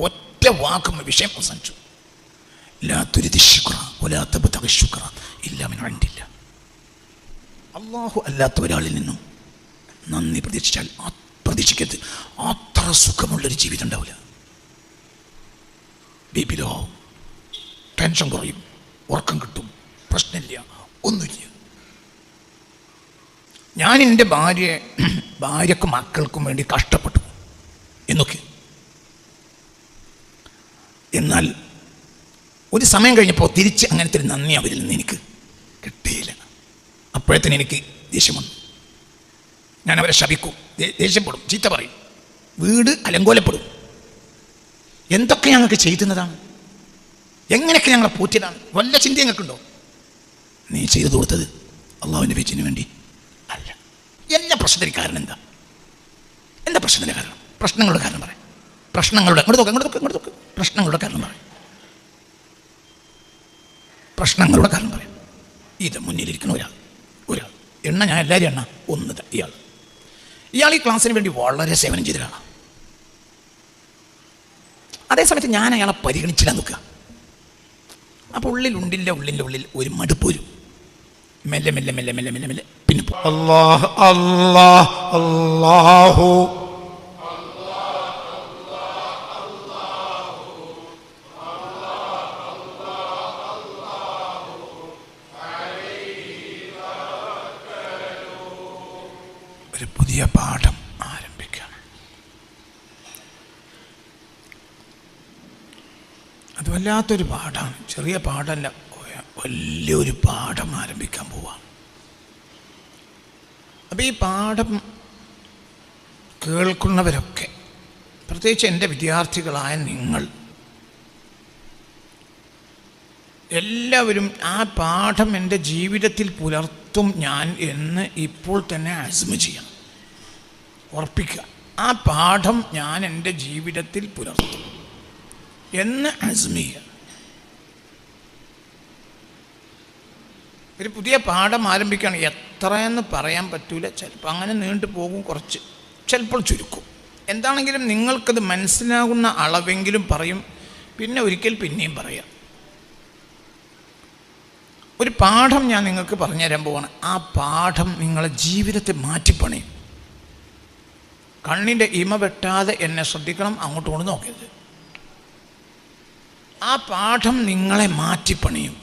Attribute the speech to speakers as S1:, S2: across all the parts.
S1: ഒറ്റ വാക്കും വിഷയം അവസാനിച്ചു. ലാ തുരിദി ശുക്ര വലാ തബ്തഗി ശുക്ര ഇല്ലാ മിൻ ഇൻദില്ല. അല്ലാഹു അല്ലാത്ത ഒരാളിൽ നിന്നും നന്ദി പ്രതീക്ഷിക്കരുത്. അത്ര സുഖമുള്ളൊരു ജീവിതം ഉണ്ടാവില്ല. ബി ലോ, ടെൻഷൻ കുറയും, ഉറക്കം കിട്ടും, പ്രശ്നമില്ല, ഒന്നുമില്ല. ഞാൻ എൻ്റെ ഭാര്യക്കും മക്കൾക്കും വേണ്ടി കഷ്ടപ്പെട്ടു എന്നൊക്കെ. എന്നാൽ ഒരു സമയം കഴിഞ്ഞപ്പോൾ തിരിച്ച് അങ്ങനത്തെ ഒരു നന്ദി അവരിൽ നിന്ന് എനിക്ക് കിട്ടിയില്ല. അപ്പോഴത്തേന് എനിക്ക് ദേഷ്യം വന്നു. ഞാൻ അവരെ ശപിക്കും, ദേഷ്യപ്പെടും, ചീത്ത പറയും, വീട് അലങ്കോലപ്പെടും. എന്തൊക്കെ ഞങ്ങൾക്ക് ചെയ്യുന്നതാണ്, എങ്ങനെയൊക്കെ ഞങ്ങളെ പോറ്റിയതാണ്, വല്ല ചിന്ത ഞങ്ങൾക്കുണ്ടോ? നീ ചെയ്തു കൊടുത്തത് അള്ളാഹുവിൻ്റെ പേച്ചിന് വേണ്ടി അല്ല. എല്ലാ പ്രശ്നത്തിന് കാരണം എന്താ പ്രശ്നത്തിൻ്റെ കാരണം? പ്രശ്നങ്ങളുടെ കാരണം പറയാം. പ്രശ്നങ്ങളുടെ പ്രശ്നങ്ങളുടെ കാരണം പറയാം. പ്രശ്നങ്ങളുടെ കാരണം പറയാം. ഇത് മുന്നിലിരിക്കുന്ന ഒരാൾ എണ്ണ, ഞാൻ എല്ലാവരും എണ്ണ ഒന്ന്. ഇയാൾ ഈ ക്ലാസ്സിന് വേണ്ടി വളരെ സേവനം ചെയ്തതാണ്. അതേസമയത്ത് ഞാൻ അയാളെ പരിഗണിച്ചില്ല നോക്കുക. അപ്പോൾ ഉള്ളിൻ്റെ ഉള്ളിൽ ഒരു മടുപ്പ് വരും. മെല്ലെ മെല്ലെ മെല്ലെ മെല്ലെ മെല്ലെ മെല്ലെ പിന്നെ
S2: അല്ലാഹ് അല്ലാഹ് അല്ലാഹു
S1: ഒരു പുതിയ പാഠം ആരംഭിക്കണം. അത് വല്ലാത്തൊരു പാഠമാണ്. ചെറിയ പാഠമല്ല, വലിയൊരു പാഠം ആരംഭിക്കാൻ പോവാം. അപ്പം ഈ പാഠം കേൾക്കുന്നവരൊക്കെ, പ്രത്യേകിച്ച് എൻ്റെ വിദ്യാർത്ഥികളായ നിങ്ങൾ എല്ലാവരും ആ പാഠം എൻ്റെ ജീവിതത്തിൽ പുലർത്തും ഞാൻ എന്ന് ഇപ്പോൾ തന്നെ അസ്മ ചെയ്യാം, ഉറപ്പിക്കുക. ആ പാഠം ഞാൻ എൻ്റെ ജീവിതത്തിൽ പുലർത്തും എന്ന് അസ്മ ചെയ്യുക. ഒരു പുതിയ പാഠം ആരംഭിക്കുകയാണ്. എത്രയെന്ന് പറയാൻ പറ്റൂല. ചിലപ്പോൾ അങ്ങനെ നീണ്ടു പോകും, കുറച്ച് ചിലപ്പോൾ ചുരുക്കും. എന്താണെങ്കിലും നിങ്ങൾക്കത് മനസ്സിലാകുന്ന അളവെങ്കിലും പറയും, പിന്നെ ഒരിക്കൽ പിന്നെയും പറയാം. ഒരു പാഠം ഞാൻ നിങ്ങൾക്ക് പറഞ്ഞുതരാൻ പോവാണ്. ആ പാഠം നിങ്ങളെ ജീവിതത്തെ മാറ്റിപ്പണിയും. കണ്ണിൻ്റെ ഇമ വെട്ടാതെ എന്നെ ശ്രദ്ധിക്കണം, അങ്ങോട്ടും കൊണ്ട് നോക്കരുത്. ആ പാഠം നിങ്ങളെ മാറ്റിപ്പണിയും.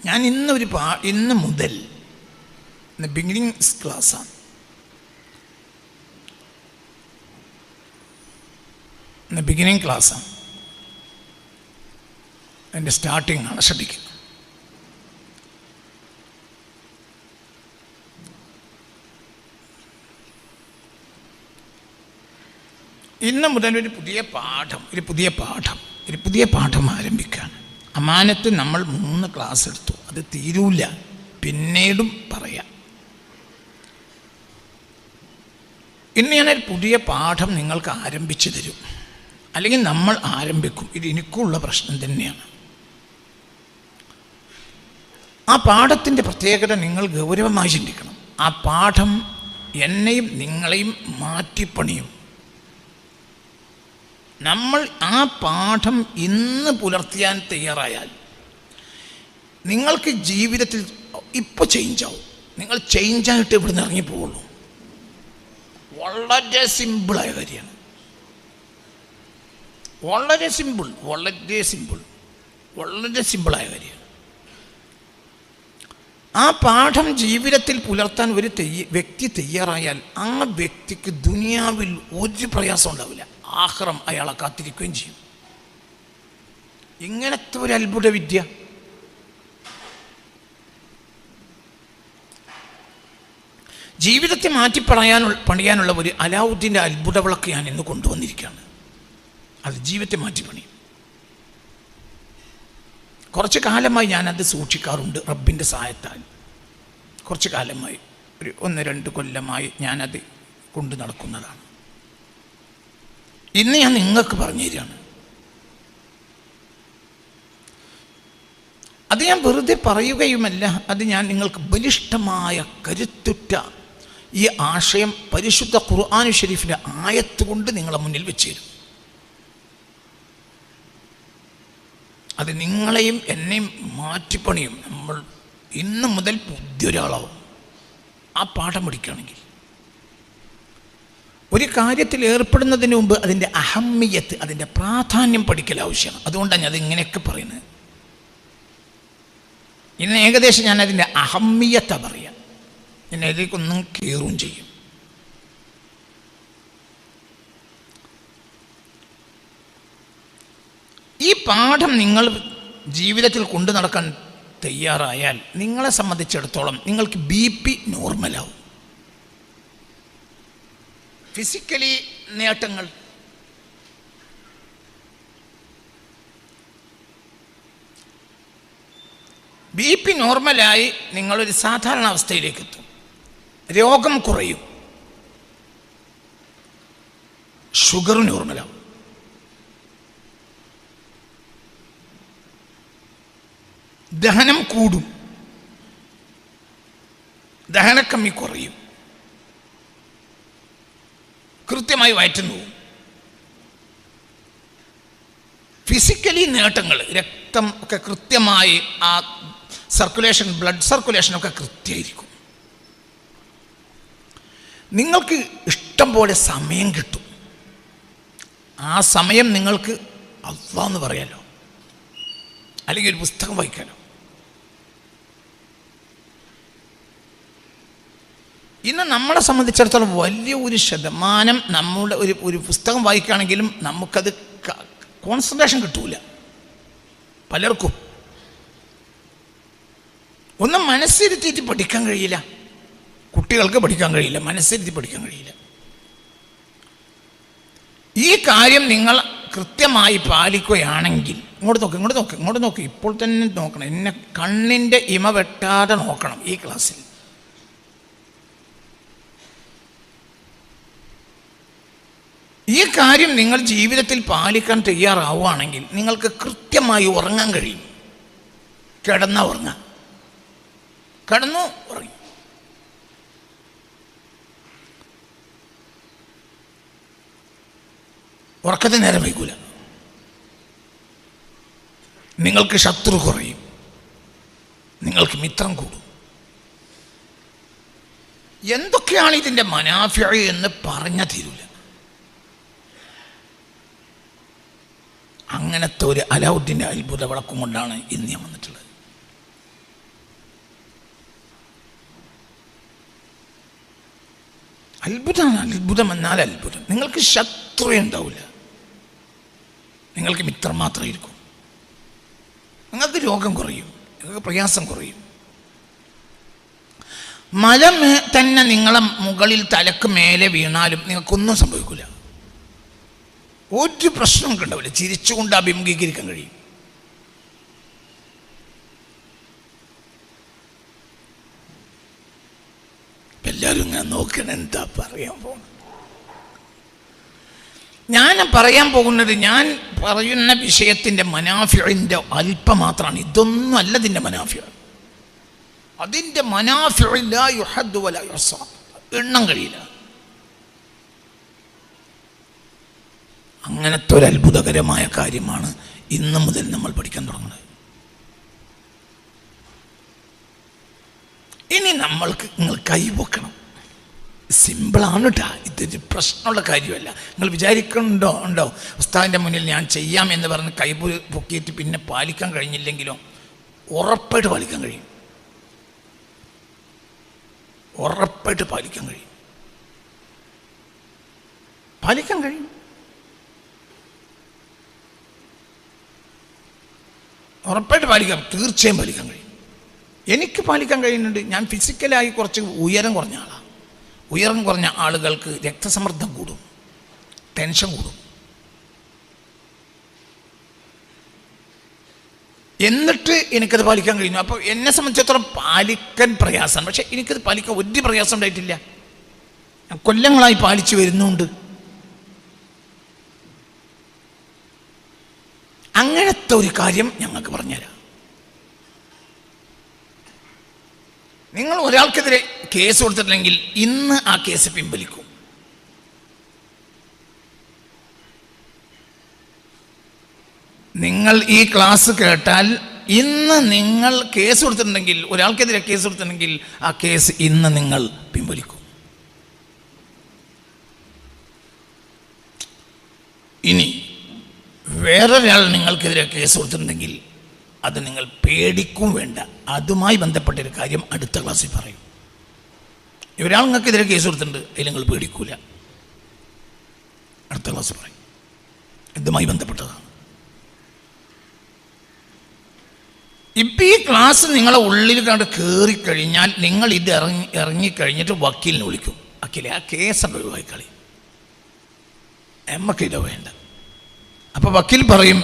S1: ഞാൻ ഇന്ന് മുതൽ ബിഗിനിങ് ക്ലാസ്സാണ്. ബിഗിനിങ് ക്ലാസ്സാണ്, എൻ്റെ സ്റ്റാർട്ടിംഗ് ആണ്. ശ്രദ്ധിക്കുക. ഇന്ന് മുതൽ ഒരു പുതിയ പാഠം ആരംഭിക്കുകയാണ്. അമാനത്ത് നമ്മൾ 3 ക്ലാസ് എടുത്തു, അത് തീരൂല, പിന്നീടും പറയാം. ഇന്ന് ഞാനൊരു പുതിയ പാഠം നിങ്ങൾക്ക് ആരംഭിച്ചു തരും, അല്ലെങ്കിൽ നമ്മൾ ആരംഭിക്കും. ഇത് എനിക്കുള്ള പ്രശ്നം തന്നെയാണ്. ആ പാഠത്തിൻ്റെ പ്രത്യേകത നിങ്ങൾ ഗൗരവമായി ചിന്തിക്കണം. ആ പാഠം എന്നെയും നിങ്ങളെയും മാറ്റിപ്പണിയും. നമ്മൾ ആ പാഠം ഇന്ന് പുലർത്തിയാൻ തയ്യാറായാൽ നിങ്ങൾക്ക് ജീവിതത്തിൽ ഇപ്പോൾ ചേഞ്ചാവും. നിങ്ങൾ ചേഞ്ചായിട്ട് ഇവിടെ നിന്ന് ഇറങ്ങിപ്പോവുള്ളൂ. വളരെ സിമ്പിളായ കാര്യമാണ്. വളരെ സിമ്പിളായ കാര്യമാണ്. ആ പാഠം ജീവിതത്തിൽ പുലർത്താൻ ഒരു വ്യക്തി തയ്യാറായാൽ ആ വ്യക്തിക്ക് ദുനിയാവിൽ ഒരു പ്രയാസം ഉണ്ടാവില്ല. ആഖിറം അയാളെ കാത്തിരിക്കുകയും ചെയ്യും. ഇങ്ങനത്തെ ഒരു അത്ഭുത വിദ്യ ജീവിതത്തെ പണിയാനുള്ള ഒരു അലാവുദ്ദീൻ്റെ അത്ഭുത വിളക്ക് ഞാൻ ഇന്ന് കൊണ്ടുവന്നിരിക്കുകയാണ്. അത് ജീവിതത്തെ മാറ്റിപ്പണിയും. കുറച്ച് കാലമായി ഞാനത് സൂക്ഷിക്കാറുണ്ട് റബ്ബിൻ്റെ സഹായത്താൽ. കുറച്ച് കാലമായി, ഒരു 1-2 കൊല്ലമായി ഞാനത് കൊണ്ടു നടക്കുന്നതാണ്. ഇന്ന് ഞാൻ നിങ്ങൾക്ക് പറഞ്ഞു തരികയാണ്. അത് ഞാൻ വെറുതെ പറയുകയുമല്ല, അത് ഞാൻ നിങ്ങൾക്ക് ബലിഷ്ഠമായ കരുത്തുറ്റ ഈ ആശയം പരിശുദ്ധ ഖുർആൻ ഷരീഫിൻ്റെ ആയത്ത് കൊണ്ട് നിങ്ങളെ മുന്നിൽ വെച്ച് തരും. അത് നിങ്ങളെയും എന്നെയും മാറ്റിപ്പണിയും. നമ്മൾ ഇന്ന് മുതൽ പുതിയൊരാളാവും ആ പാഠം പഠിക്കുകയാണെങ്കിൽ. ഒരു കാര്യത്തിൽ ഏർപ്പെടുന്നതിന് മുമ്പ് അതിൻ്റെ അഹമ്മിയത്ത്, അതിൻ്റെ പ്രാധാന്യം പഠിക്കൽ ആവശ്യമാണ്. അതുകൊണ്ടാണ് ഞാൻ അതിങ്ങനെയൊക്കെ പറയുന്നത്. ഇന്ന് ഏകദേശം ഞാൻ അതിൻ്റെ അഹമ്മിയത്താണ് പറയാം. ഞാൻ അതിലേക്കൊന്നും കയറുകയും ചെയ്യും. ഈ പാഠം നിങ്ങൾ ജീവിതത്തിൽ കൊണ്ടു നടക്കാൻ തയ്യാറായാൽ നിങ്ങളെ സംബന്ധിച്ചിടത്തോളം നിങ്ങൾക്ക് BP നോർമലാവും. ഫിസിക്കലി നേട്ടങ്ങൾ, BP നോർമലായി നിങ്ങളൊരു സാധാരണ അവസ്ഥയിലേക്ക് എത്തും. രോഗം കുറയും, ഷുഗർ നോർമലാവും. ദഹനം കൂടും, ദഹനക്കമ്മി കുറയും, കൃത്യമായി വയറ്റുന്നു പോകും. ഫിസിക്കലി നേട്ടങ്ങൾ, രക്തം ഒക്കെ കൃത്യമായി, ആ സർക്കുലേഷൻ, ബ്ലഡ് സർക്കുലേഷനൊക്കെ കൃത്യമായിരിക്കും. നിങ്ങൾക്ക് ഇഷ്ടം പോലെ സമയം കിട്ടും. ആ സമയം നിങ്ങൾക്ക് അല്ലാഹ് എന്ന് പറയാലോ, അല്ലെങ്കിൽ ഒരു പുസ്തകം വായിക്കാലോ. ഇന്ന് നമ്മളെ സംബന്ധിച്ചിടത്തോളം വലിയ ഒരു ശതമാനം നമ്മുടെ ഒരു പുസ്തകം വായിക്കുകയാണെങ്കിലും നമുക്കത് കോൺസെൻട്രേഷൻ കിട്ടൂല. പലർക്കും ഒന്നും മനസ്സിരുത്തിയിട്ട് പഠിക്കാൻ കഴിയില്ല. കുട്ടികൾക്ക് പഠിക്കാൻ കഴിയില്ല, മനസ്സിരുത്തി പഠിക്കാൻ കഴിയില്ല. ഈ കാര്യം നിങ്ങൾ കൃത്യമായി പാലിക്കുകയാണെങ്കിൽ, ഇങ്ങോട്ട് നോക്ക്, ഇപ്പോൾ തന്നെ നോക്കണം. എന്നെ കണ്ണിൻ്റെ ഇമ വെട്ടാതെ നോക്കണം ഈ ക്ലാസ്സിൽ. ഈ കാര്യം നിങ്ങൾ ജീവിതത്തിൽ പാലിക്കാൻ തയ്യാറാവുകയാണെങ്കിൽ നിങ്ങൾക്ക് കൃത്യമായി ഉറങ്ങാൻ കഴിയും. കിടന്നു ഉറങ്ങി. ഉറക്കത്തിന് നേരം വൈകൂല. നിങ്ങൾക്ക് ശത്രു കുറയും, നിങ്ങൾക്ക് മിത്രം കൂടും. എന്തൊക്കെയാണ് ഇതിൻ്റെ മനാഫിഅ എന്ന് പറഞ്ഞാൽ തീരൂല. അങ്ങനത്തെ ഒരു അലാവുദ്ദീൻ്റെ അത്ഭുത വിളക്കം കൊണ്ടാണ് ഇന്ന് ഞാൻ വന്നിട്ടുള്ളത്. അത്ഭുതം എന്നാൽ അത്ഭുതം. നിങ്ങൾക്ക് ശത്രു ഉണ്ടാവില്ല, നിങ്ങൾക്ക് മിത്രം മാത്രമായിരിക്കും. നിങ്ങൾക്ക് രോഗം കുറയും, നിങ്ങൾക്ക് പ്രയാസം കുറയും. മല തന്നെ നിങ്ങളെ മുകളിൽ തലക്ക് മേലെ വീണാലും നിങ്ങൾക്കൊന്നും സംഭവിക്കില്ല. ഒരു പ്രശ്നം ഉണ്ടാവില്ല. ചിരിച്ചുകൊണ്ട് അഭിമുഖീകരിക്കാൻ കഴിയും. എല്ലാവരും ഇങ്ങനെ നോക്കണം, എന്താ പറയാൻ പോകുന്നത്. ഞാൻ പറയാൻ പോകുന്നത്, ഞാൻ പറയുന്ന വിഷയത്തിൻ്റെ മനാഫിഅിൻ്റെ അല്പം മാത്രമാണ്. ഇതൊന്നും അല്ല ഇതിൻ്റെ മനാഫിഅ. അതിൻ്റെ മനാഫിഅ ലാ യുഹദ്ദു വലാ യുഹ്സാ, എണ്ണം കഴിയില്ല. അങ്ങനത്തെ ഒരു അത്ഭുതകരമായ കാര്യമാണ് ഇന്ന് മുതൽ നമ്മൾ പഠിക്കാൻ തുടങ്ങുന്നത്. ഇനി നിങ്ങൾ കൈവെക്കണം. സിമ്പിളാണ് കേട്ടോ, ഇതൊരു പ്രശ്നമുള്ള കാര്യമല്ല. നിങ്ങൾ വിചാരിക്കുന്നുണ്ടോ ഉസ്താദിൻ്റെ മുന്നിൽ ഞാൻ ചെയ്യാം എന്ന് പറഞ്ഞ് കൈ പൊക്കിയിട്ട് പിന്നെ പാലിക്കാൻ കഴിഞ്ഞില്ലെങ്കിലോ? ഉറപ്പായിട്ട് പാലിക്കാൻ കഴിയും, ഉറപ്പായിട്ട് പാലിക്കാൻ കഴിയും, പാലിക്കാൻ കഴിയും. ഉറപ്പായിട്ട് പാലിക്കാം, തീർച്ചയായും പാലിക്കാൻ കഴിയും. എനിക്ക് പാലിക്കാൻ കഴിയുന്നുണ്ട്. ഞാൻ ഫിസിക്കലായി കുറച്ച് ഉയരം കുറഞ്ഞ ആളാണ്. ഉയരം കുറഞ്ഞ ആളുകൾക്ക് രക്തസമ്മർദ്ദം കൂടും, ടെൻഷൻ കൂടും. എന്നിട്ട് എനിക്കത് പാലിക്കാൻ കഴിയുന്നു. അപ്പോൾ എന്നെ സംബന്ധിച്ചിടത്തോളം പാലിക്കാൻ പ്രയാസമാണ്. പക്ഷെ എനിക്കത് പാലിക്കാൻ ഒരു പ്രയാസം ഉണ്ടായിട്ടില്ല. ഞാൻ കൊല്ലങ്ങളായി പാലിച്ചു വരുന്നുണ്ട്. അങ്ങനത്തെ ഒരു കാര്യം ഞങ്ങൾക്ക് പറഞ്ഞുതരാം. നിങ്ങൾ ഒരാൾക്കെതിരെ കേസ് കൊടുത്തിട്ടില്ലെങ്കിൽ ഇന്ന് ആ കേസ് പിൻവലിക്കും. നിങ്ങൾ ഈ ക്ലാസ് കേട്ടാൽ ഇന്ന് നിങ്ങൾ കേസ് കൊടുത്തിട്ടുണ്ടെങ്കിൽ, ഒരാൾക്കെതിരെ കേസ് കൊടുത്തിട്ടുണ്ടെങ്കിൽ ആ കേസ് ഇന്ന് നിങ്ങൾ പിൻവലിക്കും. ഇനി വേറൊരാൾ നിങ്ങൾക്കെതിരെ കേസ് കൊടുത്തിട്ടുണ്ടെങ്കിൽ അത് നിങ്ങൾ പേടിക്കും വേണ്ട. അതുമായി ബന്ധപ്പെട്ടൊരു കാര്യം അടുത്ത ക്ലാസ്സിൽ പറയും. ഒരാൾ നിങ്ങൾക്കെതിരെ കേസ് കൊടുത്തിട്ടുണ്ട്, അതിൽ നിങ്ങൾ പേടിക്കൂല. അടുത്ത ക്ലാസ് പറയും. ഇതുമായി ബന്ധപ്പെട്ടതാണ്. ഇപ്പം ഈ ക്ലാസ് നിങ്ങളെ ഉള്ളിൽ കണ്ട് കയറിക്കഴിഞ്ഞാൽ നിങ്ങൾ ഇത് ഇറങ്ങിക്കഴിഞ്ഞിട്ട് വക്കീലിനെ വിളിക്കും. വക്കീലെ ആ കേസ് ഒഴിവായിക്കളി, നമുക്കിത് വേണ്ട. അപ്പോൾ വക്കീൽ പറയും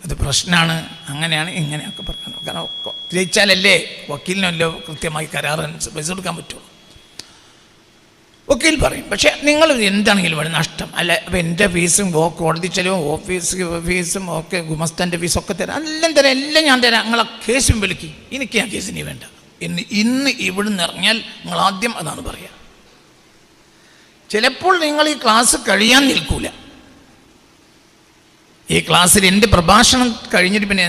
S1: അത് പ്രശ്നമാണ്, അങ്ങനെയാണ് ഇങ്ങനെയൊക്കെ പറഞ്ഞു. കാരണം ജയിച്ചാലല്ലേ വക്കീലിനല്ലോ കൃത്യമായി കരാറനുസരിച്ച് പൈസ കൊടുക്കാൻ പറ്റുള്ളൂ. വക്കീൽ പറയും പക്ഷേ നിങ്ങൾ എന്താണെങ്കിലും വേണം നഷ്ടം അല്ല. അപ്പോൾ എൻ്റെ ഫീസും കോടതി ചെലവും ഓഫീസ് ഫീസും ഒക്കെ ഗുമസ്താൻ്റെ ഫീസൊക്കെ തരാം, എല്ലാം തരാം, എല്ലാം ഞാൻ തരാം, നിങ്ങളെ കേസും വിളിക്കും, എനിക്ക് ആ കേസിന് വേണ്ട എന്ന് ഇന്ന് ഇവിടുന്ന് ഇറങ്ങിയാൽ നിങ്ങൾ ആദ്യം അതാണ് പറയുക. ചിലപ്പോൾ നിങ്ങൾ ഈ ക്ലാസ് കഴിയാൻ നിൽക്കൂല. ഈ ക്ലാസ്സിൽ എൻ്റെ പ്രഭാഷണം കഴിഞ്ഞിട്ട് പിന്നെ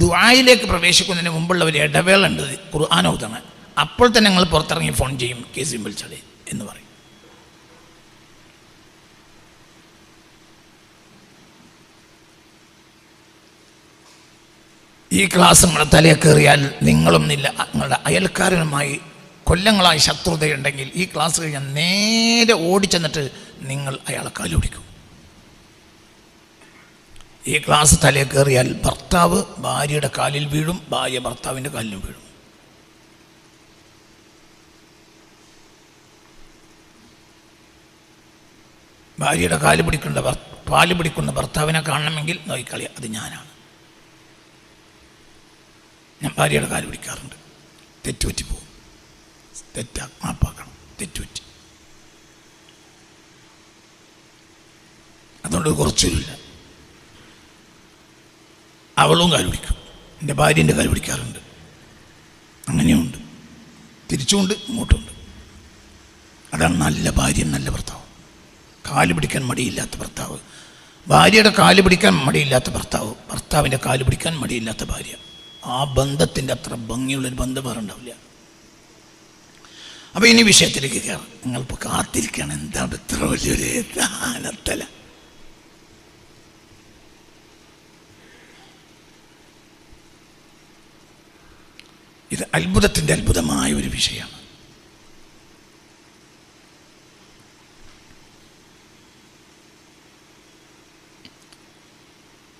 S1: ദുആയിലേക്ക് പ്രവേശിക്കുന്നതിന് മുമ്പുള്ള ഒരു ഇടവേള ഉണ്ട്, ഖുർആൻ ഓതണം. അപ്പോൾ തന്നെ നിങ്ങൾ പുറത്തിറങ്ങി ഫോൺ ചെയ്യും, കേസും വിളിച്ചാലേ എന്ന് പറയും. ഈ ക്ലാസ് നിങ്ങളുടെ തലയിൽ കയറിയാൽ നിങ്ങളൊന്നില്ല, നിങ്ങളുടെ അയൽക്കാരനുമായി കൊല്ലങ്ങളായി ശത്രുതയുണ്ടെങ്കിൽ ഈ ക്ലാസ് കഴിഞ്ഞാൽ നേരെ ഓടിച്ചെന്നിട്ട് നിങ്ങൾ അയാളെ കാലുപിടിക്കും. ഈ ക്ലാസ് തലയിൽ കയറിയാൽ ഭർത്താവ് ഭാര്യയുടെ കാലിൽ വീഴും, ഭാര്യ ഭർത്താവിൻ്റെ കാലിലും വീഴും. ഭാര്യയുടെ പാല് പിടിക്കുന്ന ഭർത്താവിനെ കാണണമെങ്കിൽ നോക്കിക്കളിയ, അത് ഞാനാണ്. ഞാൻ ഭാര്യയുടെ കാല് പിടിക്കാറുണ്ട്, തെറ്റുപറ്റി പോകും, മാപ്പാക്കണം, തെറ്റുപറ്റി. അതുകൊണ്ട് കുറച്ചില്ല. അവളും കാല് പിടിക്കും, എൻ്റെ ഭാര്യൻ്റെ കാല് പിടിക്കാറുണ്ട്, അങ്ങനെയുണ്ട്, തിരിച്ചുകൊണ്ട് ഇങ്ങോട്ടുമുണ്ട്. അതാണ് നല്ല ഭാര്യയും നല്ല ഭർത്താവ്. കാല് പിടിക്കാൻ മടിയില്ലാത്ത ഭർത്താവ്, ഭാര്യയുടെ കാല് പിടിക്കാൻ മടിയില്ലാത്ത ഭർത്താവ്, ഭർത്താവിൻ്റെ കാല് പിടിക്കാൻ മടിയില്ലാത്ത ഭാര്യ. ആ ബന്ധത്തിൻ്റെ അത്ര ഭംഗിയുള്ളൊരു ബന്ധം വേറെ ഉണ്ടാവില്ല. അപ്പോൾ ഇനി വിഷയത്തിലേക്ക് കയറാം. നിങ്ങളിപ്പോൾ കാത്തിരിക്കുകയാണ്, എന്താണ് ഇത്ര വലിയൊരു ദാനത്തല. ഇത് അത്ഭുതത്തിൻ്റെ അത്ഭുതമായ ഒരു വിഷയമാണ്.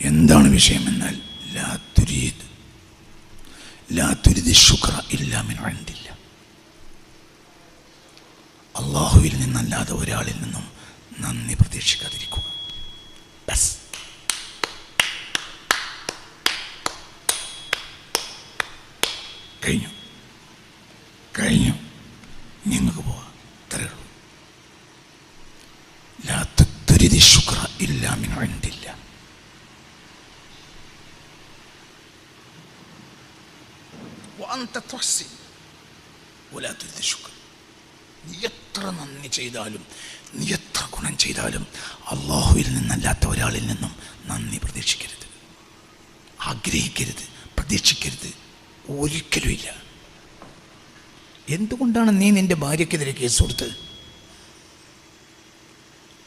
S1: എന്താണ് വിഷയമെന്നാൽ ലാ തുരിദ് ശുക്ര ഇല്ലാ മിൻ ഇൻദില്ല. അള്ളാഹുവിൽ നിന്നല്ലാതെ ഒരാളിൽ നിന്നും നന്ദി പ്രതീക്ഷിക്കാതിരിക്കുക. ബസ്. കഴിഞ്ഞു നിങ്ങൾക്ക് പോവാം. ഇത്രയേ ഉള്ളൂ. ലാ തുരിദ് ശുക്ര ഇല്ലാ മിൻ ഇൻദില്ല. നീ എത്ര നന്ദി ചെയ്താലും, നീ എത്ര ഗുണം ചെയ്താലും അള്ളാഹുവിൽ നിന്നല്ലാത്ത ഒരാളിൽ നിന്നും നന്ദി പ്രതീക്ഷിക്കരുത്, ആഗ്രഹിക്കരുത്, പ്രതീക്ഷിക്കരുത്, ഒരിക്കലും ഇല്ല. എന്തുകൊണ്ടാണ് നീ നിന്റെ ഭാര്യക്കെതിരെ കേസ് കൊടുത്തത്?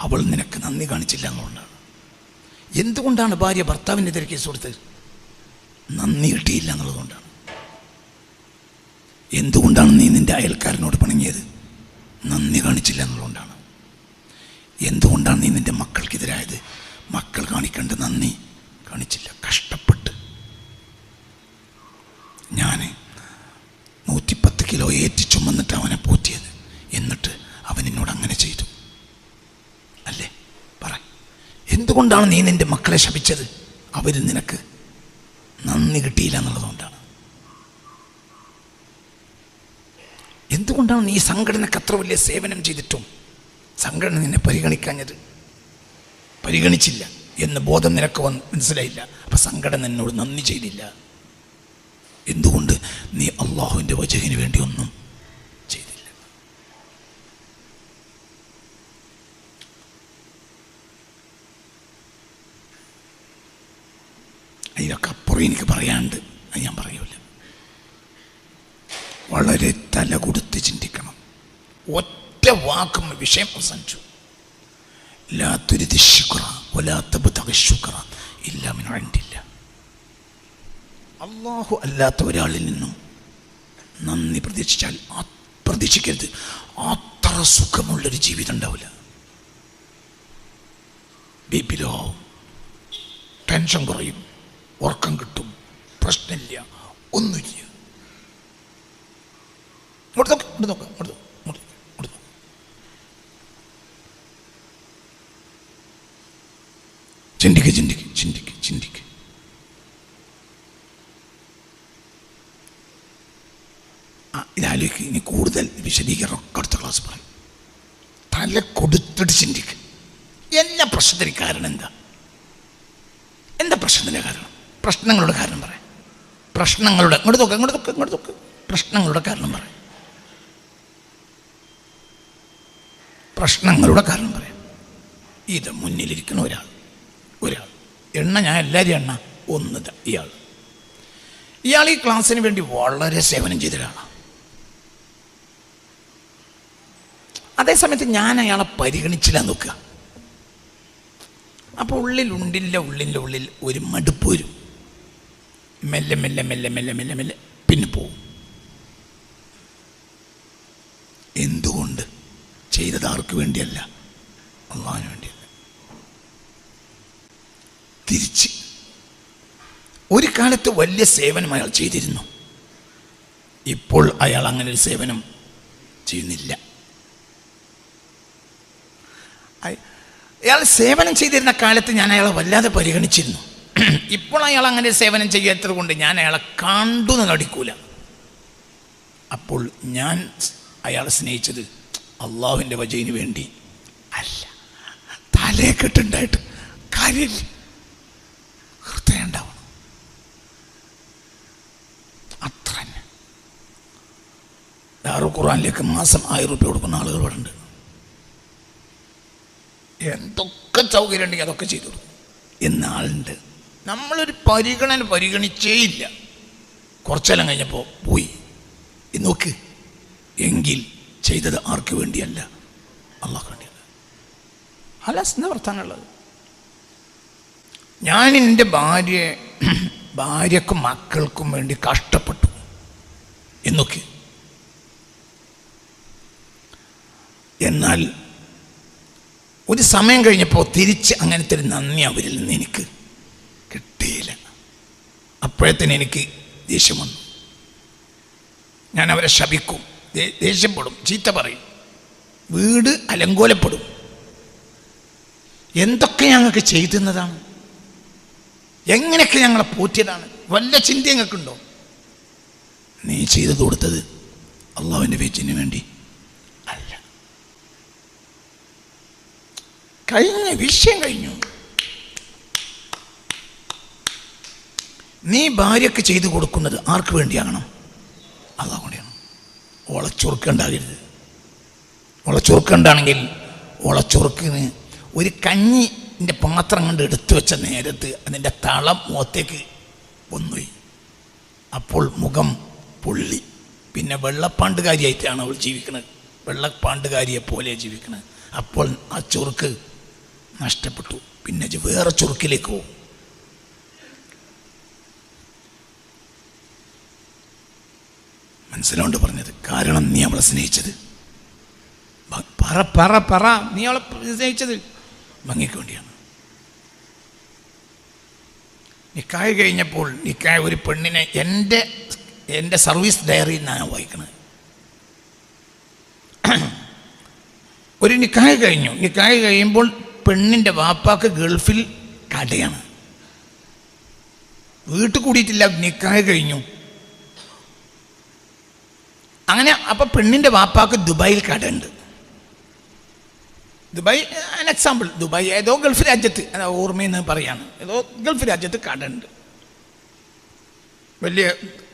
S1: അവൾ നിനക്ക് നന്ദി കാണിച്ചില്ല എന്നുകൊണ്ടാണ്. എന്തുകൊണ്ടാണ് ഭാര്യ ഭർത്താവിനെതിരെ കേസ് കൊടുത്തത്? നന്ദി കിട്ടിയില്ല എന്നുള്ളതുകൊണ്ടാണ്. എന്തുകൊണ്ടാണ് നീ നിൻ്റെ അയൽക്കാരനോട് പിണങ്ങിയത്? നന്ദി കാണിച്ചില്ല എന്നുള്ളതുകൊണ്ടാണ്. എന്തുകൊണ്ടാണ് നീ നിൻ്റെ മക്കൾക്കെതിരായത്? മക്കൾ കാണിക്കേണ്ട നന്ദി കാണിച്ചില്ല. കഷ്ടപ്പെട്ട് ഞാൻ 110 കിലോ ഏറ്റി ചുമന്നിട്ട് അവനെ പോറ്റിയത്, എന്നിട്ട് അവൻ എന്നോട് അങ്ങനെ ചെയ്തു അല്ലേ? പറ, എന്തുകൊണ്ടാണ് നീ നിൻ്റെ മക്കളെ ശപിച്ചത്? അവർ നിനക്ക് നന്ദി കിട്ടിയില്ല എന്നുള്ളതുകൊണ്ടാണ്. എന്തുകൊണ്ടാണ് നീ സംഘടനക്ക് അത്ര വലിയ സേവനം ചെയ്തിട്ടും സംഘടന നിന്നെ പരിഗണിച്ചില്ല എന്ന് ബോധം നിനക്ക് മനസ്സിലായില്ല. അപ്പം സംഘടന എന്നോട് നന്ദി ചെയ്തില്ല. എന്തുകൊണ്ട്? നീ അള്ളാഹുവിൻ്റെ വജഹിന് വേണ്ടി ഒന്നും അതിലൊക്കെ അപ്പുറം എനിക്ക് പറയാണ്ട്, അത് ഞാൻ പറയൂല. വളരെ തല കൊടുത്ത് ചിന്തിക്കണം. ഒറ്റ വാക്കും വിഷയം അവസാനിച്ചു. ലാ തുരിദി ശുക്ര വലാ തബ്തഗി ശുക്ര ഇല്ലാ മിൻ ഇൻദില്ലാ. അല്ലാഹു അല്ലാത്ത ഒരാളിൽ നിന്നും നന്ദി പ്രതീക്ഷിക്കരുത്. അത്ര സുഖമുള്ളൊരു ജീവിതം ഉണ്ടാവില്ല. ബി.പി. ലോ ആവും, ടെൻഷൻ കുറയും, ഉറക്കം കിട്ടും, പ്രശ്നമില്ല, ഒന്നുമില്ല. ചിന്തിക്ക് ചിന്തിക്ക് ചിന്തിക്ക് ചിന്തിക്ക്. ഇതാലേക്ക് ഇനി കൂടുതൽ വിശദീകരണം അടുത്ത ക്ലാസ് പറയും. തല കൊടുത്തിട്ട് ചിന്തിക്ക്. എല്ലാ പ്രശ്നത്തിന് കാരണം എന്താ പ്രശ്നത്തിൻ്റെ കാരണം? പ്രശ്നങ്ങളുടെ കാരണം പറയാം. പ്രശ്നങ്ങളുടെ ഇങ്ങോട്ട് നോക്ക് പ്രശ്നങ്ങളുടെ കാരണം പറയാം. പ്രശ്നങ്ങളുടെ കാരണം പറയാം. ഇത് മുന്നിലിരിക്കുന്ന ഒരാൾ എണ്ണ, ഞാൻ എല്ലാവരും എണ്ണ ഒന്ന് ഇയാൾ ഈ ക്ലാസ്സിന് വേണ്ടി വളരെ സേവനം ചെയ്ത ഒരാളാണ്. അതേസമയത്ത് ഞാൻ അയാളെ പരിഗണിച്ചില്ല നോക്കുക. അപ്പോൾ ഉള്ളിൽ ഒരു മടുപ്പ് വരും. മെല്ലെ മെല്ലെ മെല്ലെ മെല്ലെ മെല്ലെ മെല്ലെ പിന്നെ പോവും. എന്തുകൊണ്ട്? ചെയ്തത് ആർക്ക് വേണ്ടിയല്ല, അള്ളാഹിന് വേണ്ടിയല്ല. തിരിച്ച് ഒരു കാലത്ത് വലിയ സേവനം അയാൾ ചെയ്തിരുന്നു. ഇപ്പോൾ അയാൾ അങ്ങനെ ഒരു സേവനം ചെയ്യുന്നില്ല. അയാൾ സേവനം ചെയ്തിരുന്ന കാലത്ത് ഞാൻ അയാളെ വല്ലാതെ പരിഗണിച്ചിരുന്നു. ഇപ്പോൾ അയാൾ അങ്ങനെ സേവനം ചെയ്യാത്തത് കൊണ്ട് ഞാൻ അയാളെ കണ്ടു നടിക്കൂല. അപ്പോൾ ഞാൻ അയാളെ സ്നേഹിച്ചത് അള്ളാഹുവിൻ്റെ വജഹിന് വേണ്ടി അല്ല. തലയെക്കെട്ടുണ്ടായിട്ട് കാര്യമില്ല, ഹൃദയം ഉണ്ടാവണം. അത്ര തന്നെ. ദാറുൽ ഖുർആനിലേക്ക് മാസം 1000 രൂപ കൊടുക്കുന്ന ആളുകൾ ഇവിടെ ഉണ്ട്. എന്തൊക്കെ സൗകര്യം ഉണ്ടെങ്കിൽ അതൊക്കെ ചെയ്തു കൊടുക്കും എന്നാളുണ്ട്. നമ്മളൊരു പരിഗണിച്ചേയില്ല. കുറച്ചെല്ലാം കഴിഞ്ഞപ്പോൾ പോയി. നോക്ക്, എങ്കിൽ ചെയ്തത് ആർക്ക് വേണ്ടിയല്ല, അള്ളാഹ്ക്ക് വേണ്ടിയല്ല. അല്ലാസ് എന്താ വർത്താനുള്ളത്? ഞാൻ എൻ്റെ ഭാര്യക്കും മക്കൾക്കും വേണ്ടി കഷ്ടപ്പെട്ടു എന്നൊക്കെ. എന്നാൽ ഒരു സമയം കഴിഞ്ഞപ്പോൾ തിരിച്ച് അങ്ങനത്തെ ഒരു നന്ദി അവരിൽ നിന്ന് എനിക്ക് കിട്ടിയില്ല. അപ്പോഴത്തേന് എനിക്ക് ദേഷ്യം വന്നു. ഞാൻ അവരെ ശപിക്കും, ദേഷ്യപ്പെടും, ചീത്ത പറയും, വീട് അലങ്കോലപ്പെടും. എന്തൊക്കെ ഞങ്ങൾക്ക് ചെയ്തുന്നതാണ്, എങ്ങനെയൊക്കെ ഞങ്ങളെ പോറ്റിയതാണ്, വല്ല ചിന്ത ഞങ്ങൾക്കുണ്ടോ? നീ ചെയ്തു കൊടുത്തത് അള്ളാഹുവിൻ്റെ വെച്ചിന് വേണ്ടി അല്ല. വിഷയം കഴിഞ്ഞു. നീ ഭാര്യയ്ക്ക് ചെയ്തു കൊടുക്കുന്നത് ആർക്ക് വേണ്ടിയാകണം? അള്ളാഹു വേണ്ടിയാണ്. ഓളച്ചൊറുക്കുണ്ടാകരുത്. ഓളച്ചൊറുക്കുണ്ടാണെങ്കിൽ ഓളച്ചൊറുക്കിന് ഒരു കഞ്ഞിൻ്റെ പാത്രം കൊണ്ട് എടുത്തു വെച്ച നേരത്ത് അതിൻ്റെ തളം മുഖത്തേക്ക് ഒന്നുപോയി. അപ്പോൾ മുഖം പൊള്ളി. പിന്നെ വെള്ളപ്പാണ്ടുകാരിയായിട്ടാണ് അവൾ ജീവിക്കുന്നത്, വെള്ളപ്പാണ്ടുകാരിയെ പോലെ ജീവിക്കുന്നത്. അപ്പോൾ ആ ചൊറുക്ക് നഷ്ടപ്പെട്ടു. പിന്നെ വേറെ ചൊറുക്കിലേക്ക് പോകും. മനസ്സിലോണ്ട് പറഞ്ഞത്. കാരണം നീ അവളെ സ്നേഹിച്ചത് നീ അവളെ സ്നേഹിച്ചത് ഭംഗിക്ക് വേണ്ടിയാണ്. നിക്കാഹ് കഴിഞ്ഞപ്പോൾ നിക്കാഹ് ഒരു പെണ്ണിനെ എൻ്റെ സർവീസ് ഡയറിയിൽ നിന്നാണ് വായിക്കുന്നത്. ഒരു നിക്കാഹ് കഴിഞ്ഞു. നിക്കാഹ് കഴിയുമ്പോൾ പെണ്ണിൻ്റെ വാപ്പാക്ക് ഗൾഫിൽ കടയാണ്. വീട്ടിൽ കൂടിയിട്ടില്ല, നിക്കാഹ് കഴിഞ്ഞു. അങ്ങനെ അപ്പം പെണ്ണിൻ്റെ വാപ്പാക്ക് ദുബായിൽ കടയുണ്ട്. ദുബായ് എക്സാമ്പിൾ, ദുബായ് ഏതോ ഗൾഫ് രാജ്യത്ത്, ഓർമ്മയെന്ന് പറയാണ്, ഏതോ ഗൾഫ് രാജ്യത്ത് കടയുണ്ട്. വലിയ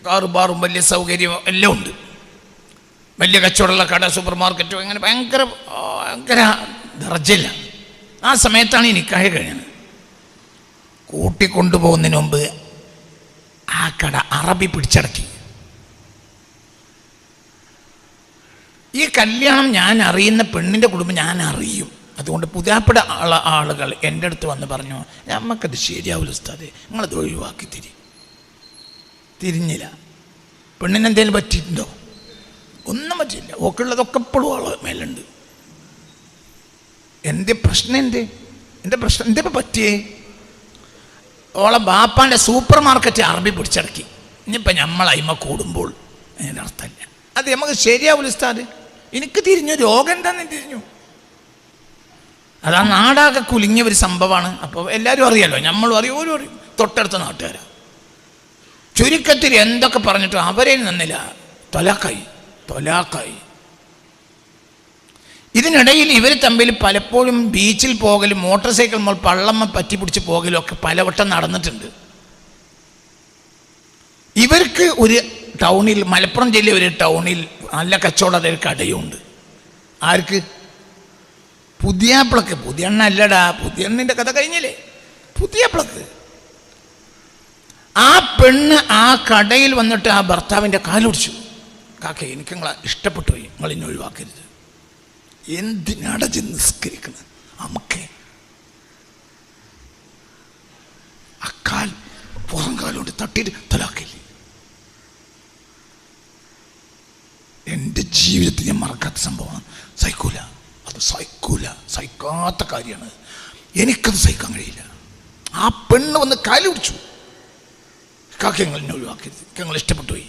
S1: കാറും ബാറും വലിയ സൗകര്യവും എല്ലാം ഉണ്ട്. വലിയ കച്ചവടമുള്ള കട, സൂപ്പർ മാർക്കറ്റോ, അങ്ങനെ ഭയങ്കര ദർജയില്ല. ആ സമയത്താണ് ഈ നിക്കാഹ് കഴിയുന്നത്. കൂട്ടിക്കൊണ്ടുപോകുന്നതിന് മുമ്പ് അറബി പിടിച്ചടക്കി. ഈ കല്യാണം ഞാൻ അറിയുന്ന പെണ്ണിൻ്റെ കുടുംബം ഞാൻ അറിയും. അതുകൊണ്ട് പുതിയാപ്പിട ആളുകൾ എൻ്റെ അടുത്ത് വന്ന് പറഞ്ഞു, നമുക്കത് ശരിയാവില്ല ഉസ്താദേ, നിങ്ങളത് ഒഴിവാക്കി തിരിഞ്ഞില്ല. പെണ്ണിനെന്തേലും പറ്റിയിട്ടുണ്ടോ? ഒന്നും പറ്റിയില്ല. ഓക്കുള്ളതൊക്കെ ഇപ്പോഴും ആള് മേലുണ്ട്. എൻ്റെ പ്രശ്നം എൻ്റെ പ്രശ്നം എന്തേ പറ്റിയേ? ഓളെ ബാപ്പാൻ്റെ സൂപ്പർ മാർക്കറ്റ് അറബി പിടിച്ചടക്കി. ഇനിയിപ്പോൾ നമ്മൾ അയിമ കൂടുമ്പോൾ അതിൻ്റെ അർത്ഥമില്ല. അത് നമുക്ക് ശരിയാവില്ല ഉസ്താദ്. എനിക്ക് തിരിഞ്ഞു. രോഗം എന്താണെന്ന് തിരിഞ്ഞു. അതാ നാടാകെ കുലുങ്ങിയ ഒരു സംഭവമാണ്. അപ്പോൾ എല്ലാവരും അറിയാലോ, നമ്മളും അറിയും, ഓരോ അറിയും, തൊട്ടടുത്ത നാട്ടുകാരാ. ചുരുക്കത്തിൽ എന്തൊക്കെ പറഞ്ഞിട്ടും അവരെ നിന്നില്ല. തൊലാക്കായി. ഇതിനിടയിൽ ഇവർ തമ്മിൽ പലപ്പോഴും ബീച്ചിൽ പോകലും മോട്ടോർ സൈക്കിൾ പള്ളമ്മ പറ്റി പിടിച്ച് പോകലും ഒക്കെ പലവട്ടം നടന്നിട്ടുണ്ട്. ഇവർക്ക് ഒരു ടൗണിൽ, മലപ്പുറം ജില്ലയിൽ ഒരു ടൗണിൽ നല്ല കച്ചവടം ഒരു കടയുണ്ട്. ആർക്ക്? പുതിയാപ്പിളക്ക്. പുതിയണ്ണ അല്ലടാ, പുതിയണ്ണിൻ്റെ കഥ കഴിഞ്ഞില്ലേ? പുതിയാപ്പിളക്ക്. ആ പെണ്ണ് ആ കടയിൽ വന്നിട്ട് ആ ഭർത്താവിൻ്റെ കാലൊടിച്ചു. കാക്കേ, എനിക്ക് നിങ്ങളെ ഇഷ്ടപ്പെട്ടു പോയി, നിങ്ങൾ ഇനി ഒഴിവാക്കരുത്. എന്തിനടച്ച് നിസ്കരിക്കുന്നത്? നമുക്ക് അക്കാൽ പുറം കാലോണ്ട് തട്ടിയിട്ട് തലാക്കില്ലേ. എൻ്റെ ജീവിതത്തിൽ ഞാൻ മറക്കാത്ത സംഭവമാണ്. സഹിക്കാത്ത കാര്യമാണ്. എനിക്കത് സഹിക്കാൻ കഴിയില്ല. ആ പെണ്ണ് വന്ന് കാല് പിടിച്ചു. കാക്ക, നിങ്ങൾ എന്നെ ഒഴിവാക്കരുത്, ഞങ്ങൾ ഇഷ്ടപ്പെട്ടു പോയി.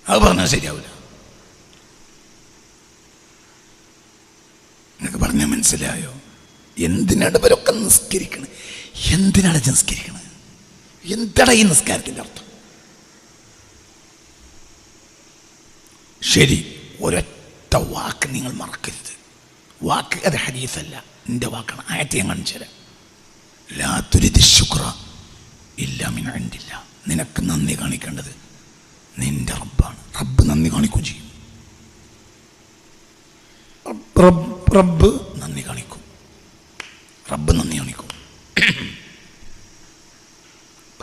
S1: അത് പറഞ്ഞാൽ ശരിയാവില്ല. നിങ്ങൾക്ക് പറഞ്ഞാൽ മനസ്സിലായോ? എന്തിനാണ് ഇവരൊക്കെ നിസ്കരിക്കണത്? എന്തിനാണ് നിസ്കരിക്കണത്? എന്താണ് ഈ നിസ്കാരത്തിൻ്റെ അർത്ഥം? ശരി, ഒരൊറ്റ വാക്ക് നിങ്ങൾ മറക്കരുത്. വാക്ക് അത് ഹദീസല്ല, എൻ്റെ വാക്കാണ്. ആയത്ത് ഞാൻ കാണിച്ചു തരാം. ലാ തുരിദ് ശുക്ര ഇല്ലാ മിൻ ഇൻദില്ലാ. നിനക്ക് നന്ദി കാണിക്കേണ്ടത് നിന്റെ റബ്ബാണ്. റബ്ബ് നന്ദി കാണിക്കുകയും ചെയ്യും. റബ്ബ് നന്ദി കാണിക്കും.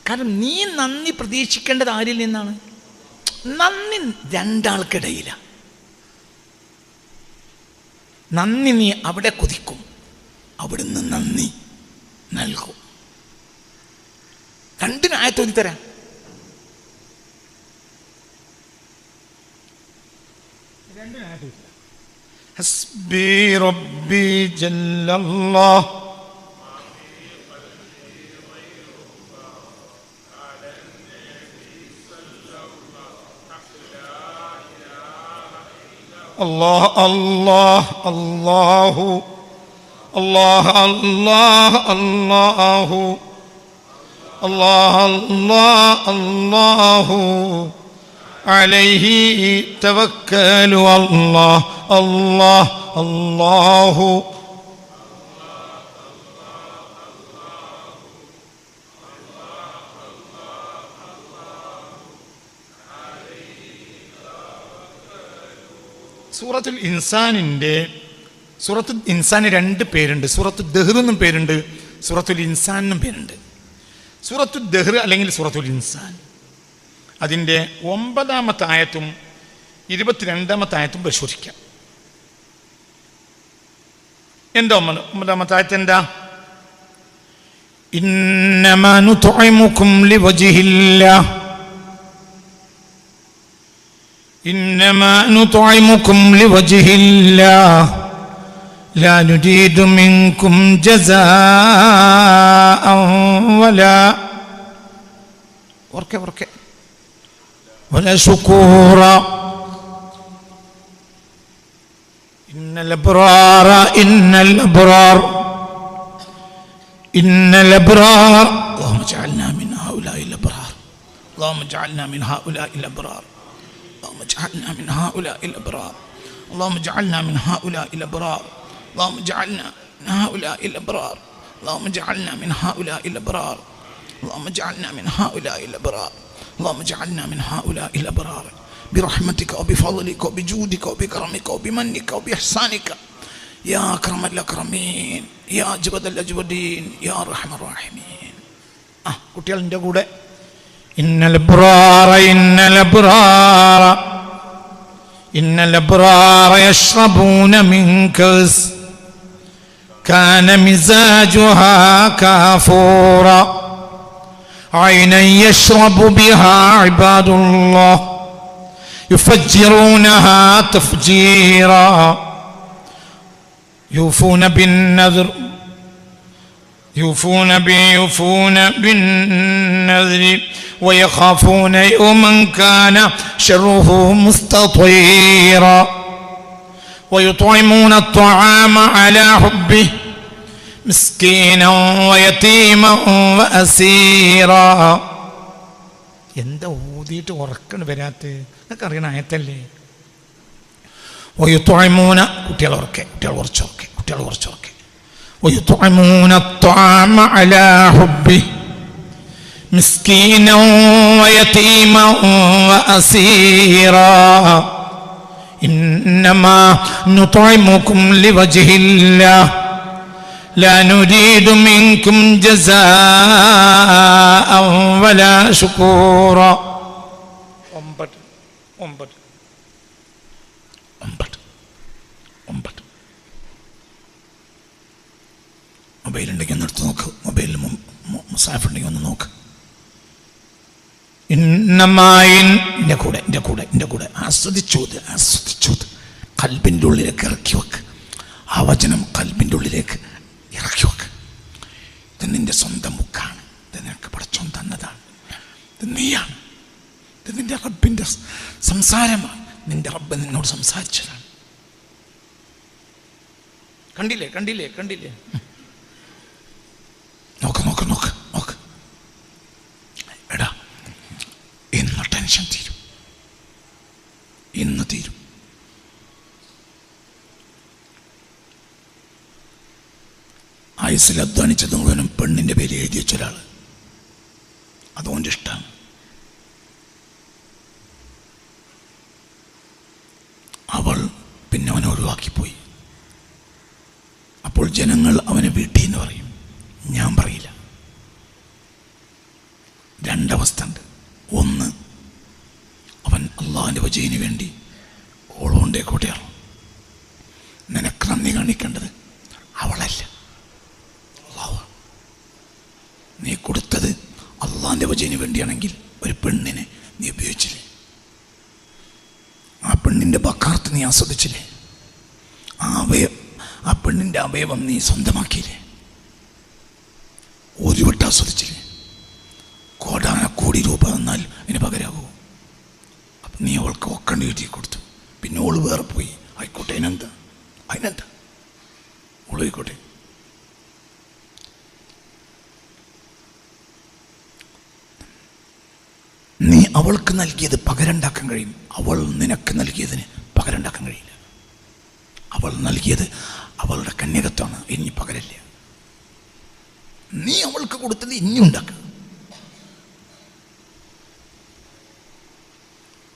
S1: കാരണം നീ നന്ദി പ്രതീക്ഷിക്കേണ്ടത് ആരിൽ നിന്നാണ്? നന്ദി രണ്ടാൾക്കിടയിലാണ്. നന്ദി നീ അവിടെ കൊതിക്കും, അവിടുന്ന് നന്ദി നൽകും. രണ്ടിനും ആയത്തോതി തരാം.
S2: ഹസ്ബി റബ്ബി ജല്ലല്ലാഹ് അല്ലാഹ് അല്ലാഹ് അല്ലാഹു അല്ലാഹ് അല്ലാഹ് അല്ലാഹു അല്ലാഹ് അല്ലാഹ് അല്ലാഹു അലൈഹി തവക്കലു അല്ലാഹ് അല്ലാഹ് അല്ലാഹു സൂറത്തുൽ ഇൻസാന് രണ്ട് പേരുണ്ട്. സൂറത്തു ദഹ്ർ എന്നും പേരുണ്ട്, സൂറത്തുൽ ഇൻസാൻ എന്നും പേരുണ്ട്. സൂറത്തു ദഹ്ർ അല്ലെങ്കിൽ സൂറത്തുൽ ഇൻസാൻ, അതിൻ്റെ 9-ാമത്തെ ആയത്തും 22-ാമത്തെ ആയത്തും പരിശോധിക്കാം. എന്താ 9-ാമത്തെ ആയത്ത്? എന്താ? ഇന്നമാ നുത്ഇമുകും ലിവജ്ഹില്ലാഹ് إنما نطعمكم لوجه الله لا نريد منكم جزاء ولا شكورا إن الأبرار اللهم اجعلنا من هؤلاء الأبرار اللهم اجعلنا من هؤلاء الأبرار اللهم اجعلنا من هؤلاء الأبرار اللهم اجعلنا من هؤلاء الأبرار اللهم اجعلنا من هؤلاء الأبرار اللهم اجعلنا من هؤلاء الأبرار اللهم اجعلنا من هؤلاء الأبرار اللهم اجعلنا من هؤلاء الأبرار برحمتك وبفضلك وبجودك وبكرمك وبمنك وبإحسانك يا أكرم الأكرمين يا أجود الأجودين يا أرحم الراحمين. കുട്ടികളുടെ കൂടെ ഇന്നൽ അബ്റാറ യശ്റബൂന മിൻ കഅസ് കാന മിസാജുഹാ കാഫൂറ ഐനൻ യശ്റബു ബിഹാ ഇബാദുല്ലാഹ് യുഫജ്ജിറൂനഹാ തഫ്ജീറ യൂഫൂന بالنذر ويخافون يوما كان شره مستطيرا ويطعمون الطعام على حبه مسكينا ويتيما وأسيرا. എന്താ ഊതിയിട്ട് ഉറക്കണ് വരാത്ത എന്നൊക്കെ അറിയണ ആയത്തല്ലേ. ويطعمون കുട്ടികൾ കുറച്ചുറക്കെ ويطعمون الطعام على حبه مسكينا ويتيما وأسيرا إنما نطعمكم لوجه الله لا نريد منكم جزاء ولا شكورا. മൊബൈൽ ഉണ്ടെങ്കിൽ ഒന്ന് എടുത്ത് നോക്ക്. മൊബൈലിൽ മുസാഫ് ഉണ്ടെങ്കിൽ ഒന്ന് നോക്ക്. എൻ്റെ കൂടെ ആസ്വദിച്ചോത് കൽബിൻ്റെ ഉള്ളിലേക്ക് ഇറക്കി വെക്ക്. ആ വചനം കൽബിൻ്റെ ഉള്ളിലേക്ക് ഇറക്കി വെക്ക്. ഇത് നിന്റെ സ്വന്തം മുക്കാണ്. ഇത് നിനക്ക് പടച്ചോൻ തന്നതാണ്. ഇത് നീയാണ്. ഇത് നിന്റെ റബ്ബിൻ്റെ സംസാരമാണ്. നിന്റെ റബ്ബ് നിന്നോട് സംസാരിച്ചതാണ്. കണ്ടില്ലേ നോക്ക്. എടാ, ഇന്ന് ടെൻഷൻ തീരും. ആയുസ്സിൽ അധ്വാനിച്ചത് മുഴുവനും പെണ്ണിൻ്റെ പേര് എഴുതി വെച്ച ഒരാൾ. അതുകൊണ്ട് ഇഷ്ടമാണ്. അവൾ പിന്നെ അവനെ ഒഴിവാക്കിപ്പോയി. അപ്പോൾ ജനങ്ങൾ അവനെ വീട്ടിൽ നിന്ന് പറയും, ഞാൻ പറയില്ല. രണ്ടവസ്ഥ ഉണ്ട്. ഒന്ന്, അവൻ അള്ളാഹിൻ്റെ വജഹിന് വേണ്ടി ഓളോണ്ടേ കൂടെയാണ്. നിനക്ക് നന്ദി കാണിക്കേണ്ടത് അവളല്ല, അള്ളാഹു. നീ കൊടുത്തത് അള്ളാഹിൻ്റെ വജഹിന് വേണ്ടിയാണെങ്കിൽ ഒരു പെണ്ണിനെ നീ ഉപയോഗിച്ചില്ലേ? ആ പെണ്ണിൻ്റെ ബക്കാർത്ത് നീ ആസ്വദിച്ചില്ലേ? ആ പെണ്ണിൻ്റെ അവയവം നീ സ്വന്തമാക്കിയില്ലേ? ഒരു വട്ടം ആസ്വദിച്ചില്ലേ? കോടി രൂപ തന്നാൽ അതിന് പകരാവൂ. അപ്പം നീ അവൾക്ക് ഒക്കണ്ട് വീട്ടിൽ കൊടുത്തു. പിന്നെ ഓള് വേറെ പോയി. ആയിക്കോട്ടെ, അതിനെന്താ ഓള് ആയിക്കോട്ടെ. നീ അവൾക്ക് നൽകിയത് പകരണ്ടാക്കാൻ കഴിയും. അവൾ നിനക്ക് നൽകിയതിന് പകരണ്ടാക്കാൻ കഴിയില്ല. അവൾ നൽകിയത് അവളുടെ കന്യകത്വമാണ്. ഇനി പകരല്ല. നീ അവൾക്ക് കൊടുത്തത് ഇനി ഉണ്ടാക്കുക.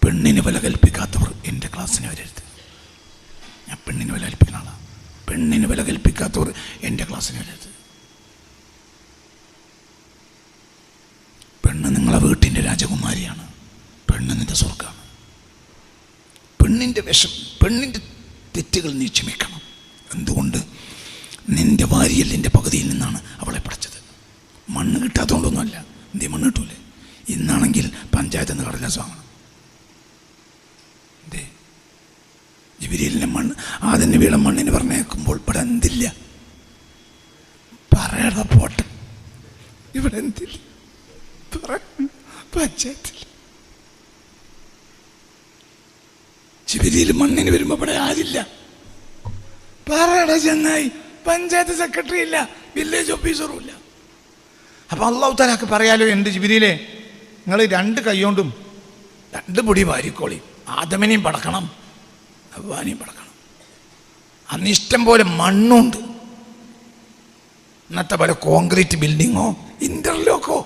S2: പെണ്ണിന് വില കൽപ്പിക്കാത്തവർ എൻ്റെ ക്ലാസ്സിന് വരരുത്. ഞാൻ പെണ്ണിന് വില കൽപ്പിക്കുന്ന ആളാണ്. പെണ്ണിന് വില കൽപ്പിക്കാത്തവർ എൻ്റെ ക്ലാസ്സിന് വരരുത്. പെണ്ണ് നിങ്ങളെ വീട്ടിൻ്റെ രാജകുമാരിയാണ്. പെണ്ണ് നിൻ്റെ സ്വർഗ്ഗമാണ്. പെണ്ണിൻ്റെ തെറ്റുകൾ നീ ക്ഷമിക്കണം. എന്തുകൊണ്ട്? നിൻ്റെ വാരിയലിൻ്റെ പകുതിയിൽ നിന്നാണ് അവളെ പഠിച്ചത്. മണ്ണ് കിട്ടാത്തതുകൊണ്ടൊന്നുമല്ല. എന്തേ മണ്ണ് കിട്ടൂലേ? ഇന്നാണെങ്കിൽ പഞ്ചായത്ത് നിന്ന് കടലാസ് വാങ്ങണം. എന്തേ ജിബിരിയിലിൻ്റെ മണ്ണ് ആദ്യം വീളം മണ്ണിന് പറഞ്ഞേക്കുമ്പോൾ ഇവിടെ എന്തില്ല? പറയട പോട്ടെ, ഇവിടെ എന്തില്ല? പഞ്ചായത്തിൽ ജിബിരിയിൽ മണ്ണിന് വരുമ്പോൾ ഇവിടെ ആരില്ല. പറയട ചങ്ങായി, പഞ്ചായത്ത് സെക്രട്ടറി ഇല്ല, വില്ലേജ് ഓഫീസറും ഇല്ല. അപ്പം അള്ളാഹു തആലക്ക് പറയാലോ, എന്ത് ജിബിരിയിലെ, നിങ്ങൾ 2 കൈകൊണ്ടും 2 പൊടി വാരിക്കോളി. ആദമിനെയും പടക്കണം, ഹവ്വാനെയും പടക്കണം. അന്ന് ഇഷ്ടം പോലെ മണ്ണുണ്ട്. ഇന്നത്തെ പോലെ കോൺക്രീറ്റ് ബിൽഡിങ്ങോ ഇന്റർലോക്കോ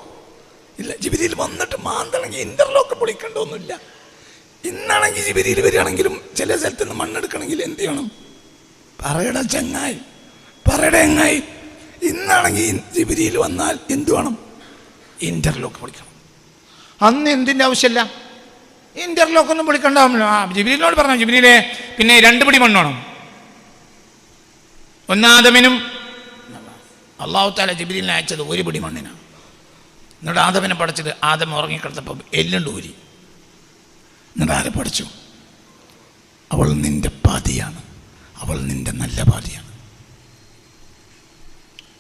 S2: ഇല്ല. ജിബിരിയിൽ വന്നിട്ട് മാന്തണമെങ്കിൽ ഇന്റർലോക്ക് പൊളിക്കേണ്ടതൊന്നുമില്ല. ഇന്നാണെങ്കിൽ ജിബിരിയിൽ വരികയാണെങ്കിലും ചില സ്ഥലത്ത് നിന്ന് മണ്ണെടുക്കണമെങ്കിൽ എന്ത് ചെയ്യണം? പറയട ചങ്ങായി, ഇന്നാണെങ്കിൽ ജിബിരിയിൽ വന്നാൽ എന്തു വേണം? ഇന്റർലോക്ക് പൊളിക്കണം.
S1: അന്ന് എന്തിൻ്റെ ആവശ്യമില്ല, ഇന്റർലോക്കൊന്നും വിളിക്കണ്ടാവുമല്ലോ. ജിബ്രീലിനോട് പറഞ്ഞു, ജിബ്രീലെ പിന്നെ 2 പിടി മണ്ണോണം, ഒന്നാദമിനും. അള്ളാഹു തആല ജിബ്രീലിനെ അയച്ചത് 1 പിടി മണ്ണിനാണ്. എന്നിട്ട് ആദമിനെ പഠിച്ചത്, ആദം ഉറങ്ങിക്കിടത്തപ്പോൾ എല്ലുണ്ട് ഊരി. എന്നിട്ട് ആരെ പഠിച്ചു? അവൾ നിന്റെ പാതിയാണ്, അവൾ നിന്റെ നല്ല പാതിയാണ്.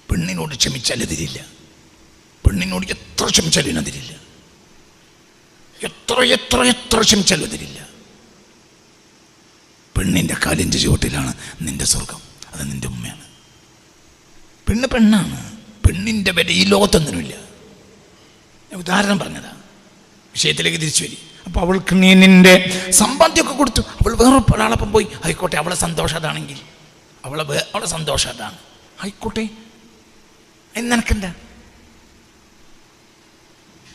S1: പെണ്ണിനോട് ക്ഷമിച്ചാൽ എതിരില്ല, പെണ്ണിനോട് എത്ര ക്ഷമിച്ചാലും എതിരില്ല, എത്ര എത്ര എത്ര ക്ഷമിച്ചാലും എതിരില്ല. പെണ്ണിൻ്റെ കാലിൻ്റെ ചുവട്ടിലാണ് നിന്റെ സ്വർഗം, അത് നിന്റെ ഉമ്മയാണ്. പെണ്ണ് പെണ്ണാണ്, പെണ്ണിൻ്റെ വില ഈ ലോകത്തൊന്നിനുമില്ല. ഉദാഹരണം പറഞ്ഞതാ, വിഷയത്തിലേക്ക് തിരിച്ചു വരി. അപ്പോൾ അവൾക്ക് നീ നിന്റെ സമ്പാദ്യമൊക്കെ കൊടുത്തു, അവൾ വേറെ ഒരാളപ്പം പോയി, ആയിക്കോട്ടെ, അവളെ സന്തോഷം അതാണെങ്കിൽ, അവളെ സന്തോഷം അതാണ്, ആയിക്കോട്ടെ, നിനക്കെന്താ?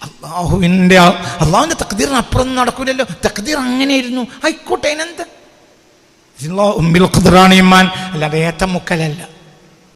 S1: അള്ളാഹുവിൻ്റെ തഖ്ദീറിന് അപ്പുറം നടക്കൂലല്ലോ. തഖ്ദീർ അങ്ങനെയായിരുന്നു, ആയിക്കോട്ടെ, അതിനെന്താ? അല്ലാതെ ഏത്തമുക്കലല്ല.